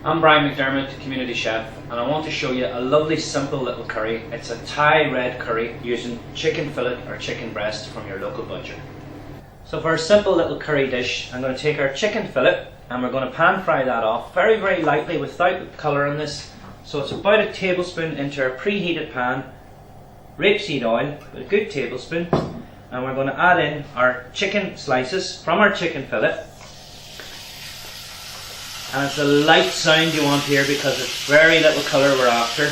I'm Brian McDermott, Community Chef, and I want to show you a lovely simple little curry. It's a Thai red curry using chicken fillet or chicken breast from your local butcher. So for a simple little curry dish, I'm going to take our chicken fillet and we're going to pan fry that off very, very lightly without colour in this. So it's about a tablespoon into our preheated pan, rapeseed oil, with a good tablespoon, and we're going to add in our chicken slices from our chicken fillet. And it's a light sound you want here because it's very little colour we're after.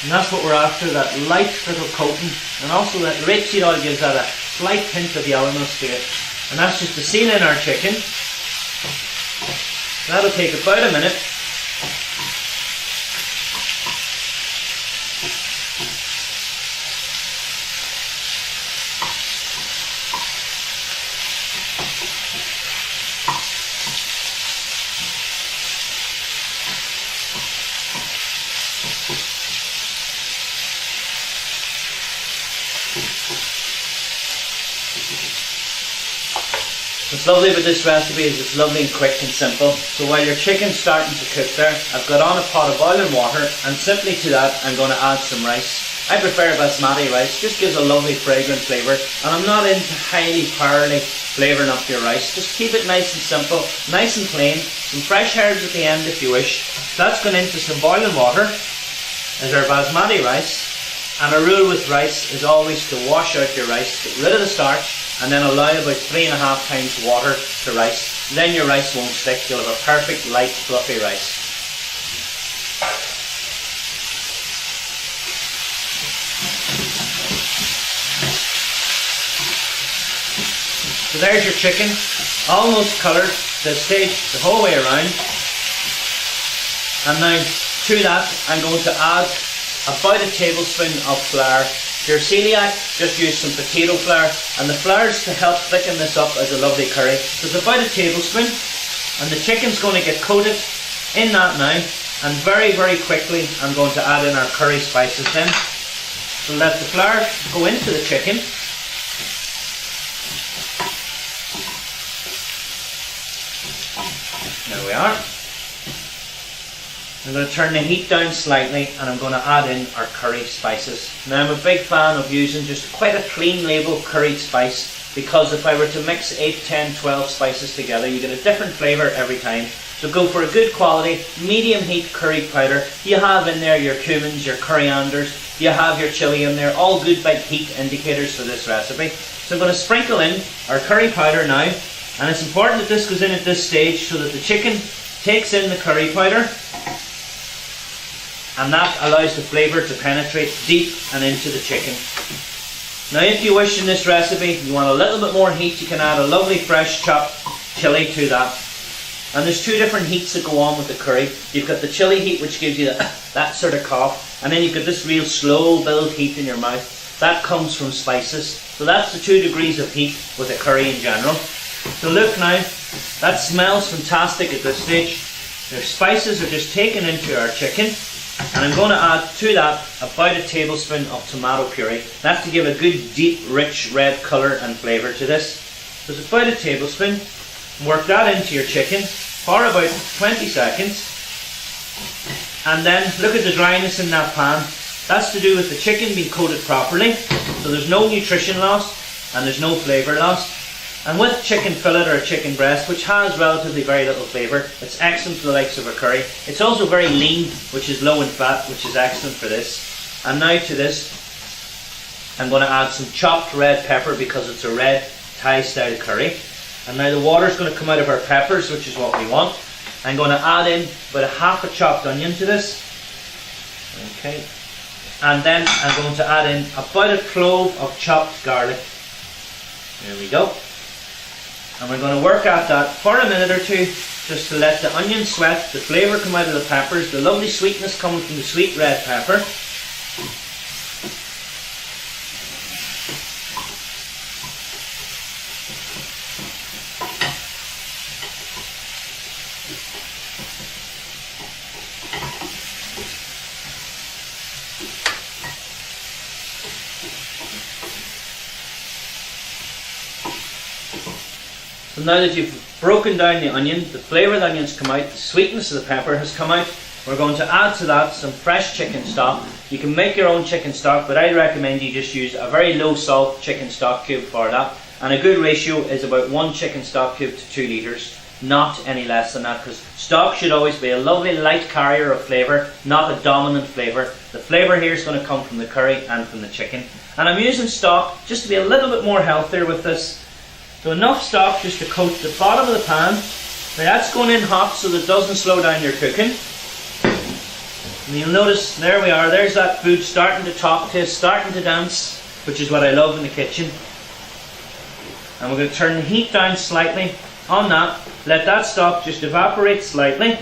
And that's what we're after, that light little coating, and also that rapeseed oil gives that a slight hint of yellowness to it. And that's just to season in our chicken. That'll take about a minute. What's lovely about this recipe is it's lovely and quick and simple. So while your chicken's starting to cook there, I've got on a pot of boiling water, and simply to that I'm going to add some rice. I prefer basmati rice, just gives a lovely fragrant flavour, and I'm not into highly powdery flavouring up your rice. Just keep it nice and simple, nice and plain, some fresh herbs at the end if you wish. That's going into some boiling water is our basmati rice. And a rule with rice is always to wash out your rice, get rid of the starch, and then allow about 3.5 times water to rice. Then your rice won't stick, you'll have a perfect light fluffy rice. So there's your chicken, almost coloured this stage the whole way around. And now to that I'm going to add about a tablespoon of flour. If you're celiac, just use some potato flour, and the flour's to help thicken this up as a lovely curry. So it's about a tablespoon, and the chicken's going to get coated in that now, and very, very quickly I'm going to add in our curry spices then. So let the flour go into the chicken. There we are. I'm going to turn the heat down slightly and I'm going to add in our curry spices. Now I'm a big fan of using just quite a clean label curry spice, because if I were to mix 8, 10, 12 spices together you get a different flavour every time. So go for a good quality, medium heat curry powder. You have in there your cumins, your corianders, you have your chilli in there, all good big heat indicators for this recipe. So I'm going to sprinkle in our curry powder now, and it's important that this goes in at this stage so that the chicken takes in the curry powder. And that allows the flavour to penetrate deep and into the chicken. Now if you wish in this recipe, you want a little bit more heat, you can add a lovely fresh chopped chilli to that. And there's two different heats that go on with the curry. You've got the chilli heat, which gives you that sort of cough, and then you've got this real slow build heat in your mouth. That comes from spices. So that's the 2 degrees of heat with a curry in general. So look now, that smells fantastic at this stage. The spices are just taken into our chicken. And I'm going to add to that about a tablespoon of tomato puree. That's to give a good deep rich red colour and flavour to this. So it's about a tablespoon. Work that into your chicken for about 20 seconds. And then look at the dryness in that pan. That's to do with the chicken being coated properly. So there's no nutrition loss and there's no flavour loss. And with chicken fillet or chicken breast, which has relatively very little flavour, it's excellent for the likes of a curry. It's also very lean, which is low in fat, which is excellent for this. And now to this, I'm going to add some chopped red pepper because it's a red Thai style curry. And now the water's going to come out of our peppers, which is what we want. I'm going to add in about a half a chopped onion to this. Okay. And then I'm going to add in about a clove of chopped garlic. There we go. And we're going to work at that for a minute or two, just to let the onion sweat, the flavour come out of the peppers, the lovely sweetness coming from the sweet red pepper. So now that you've broken down the onion, the flavour of the onions come out, the sweetness of the pepper has come out, we're going to add to that some fresh chicken stock. You can make your own chicken stock, but I'd recommend you just use a very low salt chicken stock cube for that. And a good ratio is about 1 chicken stock cube to 2 litres, not any less than that, because stock should always be a lovely light carrier of flavour, not a dominant flavour. The flavour here is going to come from the curry and from the chicken. And I'm using stock just to be a little bit more healthier with this. So enough stock just to coat the bottom of the pan. Now that's going in hot so that it doesn't slow down your cooking. And you'll notice, there we are, there's that food starting to talk to us, starting to dance, which is what I love in the kitchen. And we're going to turn the heat down slightly on that, let that stock just evaporate slightly.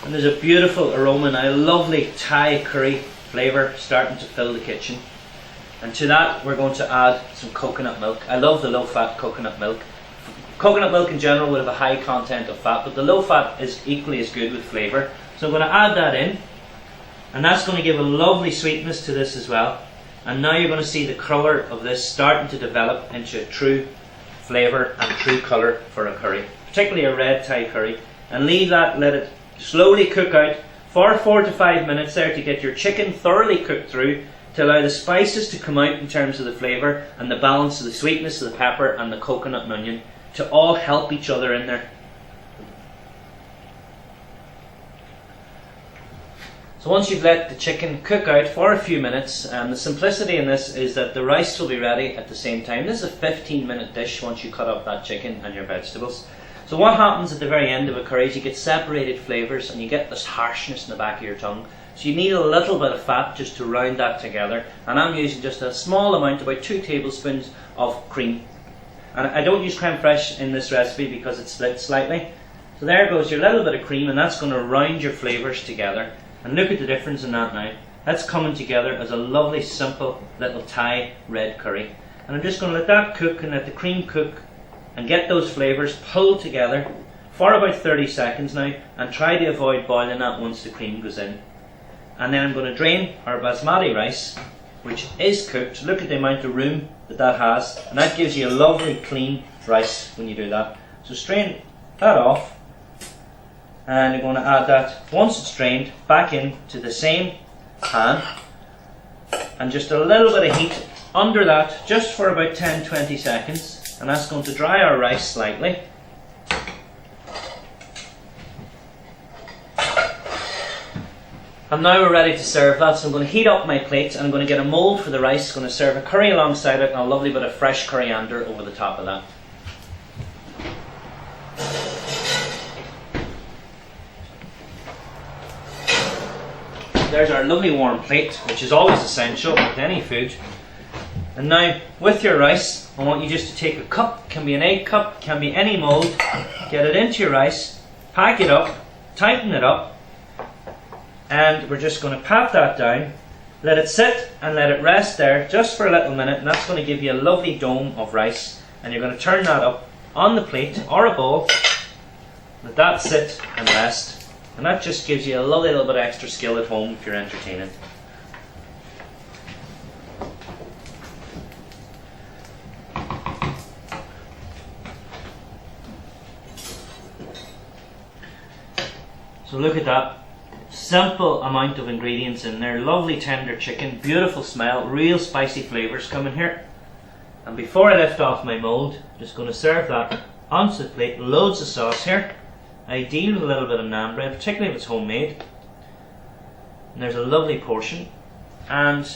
And there's a beautiful aroma and a lovely Thai curry flavour starting to fill the kitchen. And to that we're going to add some coconut milk. I love the low fat coconut milk. Coconut milk in general would have a high content of fat, but the low fat is equally as good with flavour. So I'm going to add that in, and that's going to give a lovely sweetness to this as well. And now you're going to see the colour of this starting to develop into a true flavour and true colour for a curry, particularly a red Thai curry. And leave that, let it slowly cook out for 4 to 5 minutes there to get your chicken thoroughly cooked through, to allow the spices to come out in terms of the flavour and the balance of the sweetness of the pepper and the coconut and onion to all help each other in there. So once you've let the chicken cook out for a few minutes, the simplicity in this is that the rice will be ready at the same time. This is a 15-minute dish once you cut up that chicken and your vegetables. So what happens at the very end of a curry is you get separated flavours and you get this harshness in the back of your tongue. So you need a little bit of fat just to round that together. And I'm using just a small amount, about 2 tablespoons of cream. And I don't use creme fraiche in this recipe because it's split slightly. So there goes your little bit of cream, and that's going to round your flavours together. And look at the difference in that now. That's coming together as a lovely, simple little Thai red curry. And I'm just going to let that cook and let the cream cook and get those flavours pulled together for about 30 seconds now, and try to avoid boiling that once the cream goes in. And then I'm going to drain our basmati rice, which is cooked. Look at the amount of room that has, and that gives you a lovely clean rice when you do that. So strain that off, and you're going to add that, once it's drained, back into the same pan, and just a little bit of heat under that just for about 10-20 seconds, and that's going to dry our rice slightly. And now we're ready to serve that, so I'm going to heat up my plate and I'm going to get a mould for the rice. I'm going to serve a curry alongside it and a lovely bit of fresh coriander over the top of that. There's our lovely warm plate, which is always essential with any food. And now, with your rice, I want you just to take a cup, can be an egg cup, can be any mould, get it into your rice, pack it up, tighten it up, and we're just going to pat that down, let it sit and let it rest there just for a little minute, and that's going to give you a lovely dome of rice. And you're going to turn that up on the plate or a bowl, let that sit and rest, and that just gives you a lovely little bit of extra skill at home if you're entertaining. So look at that. Simple amount of ingredients in there, lovely tender chicken, beautiful smell, real spicy flavours coming here. And before I lift off my mould, I'm just going to serve that onto the plate. Loads of sauce here, ideal with a little bit of naan bread, particularly if it's homemade. And there's a lovely portion, and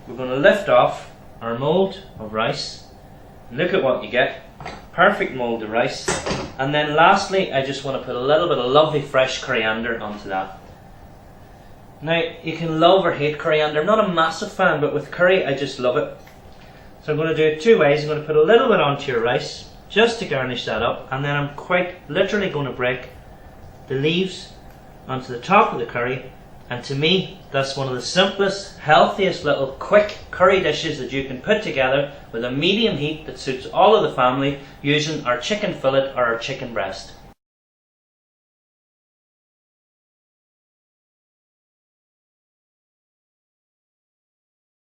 we're going to lift off our mould of rice. Look at what you get, perfect mould of rice. And then lastly, I just want to put a little bit of lovely fresh coriander onto that. Now, you can love or hate coriander. I'm not a massive fan, but with curry, I just love it. So I'm going to do it 2 ways. I'm going to put a little bit onto your rice, just to garnish that up, and then I'm quite literally going to break the leaves onto the top of the curry. And to me, that's one of the simplest, healthiest little quick curry dishes that you can put together with a medium heat that suits all of the family, using our chicken fillet or our chicken breast.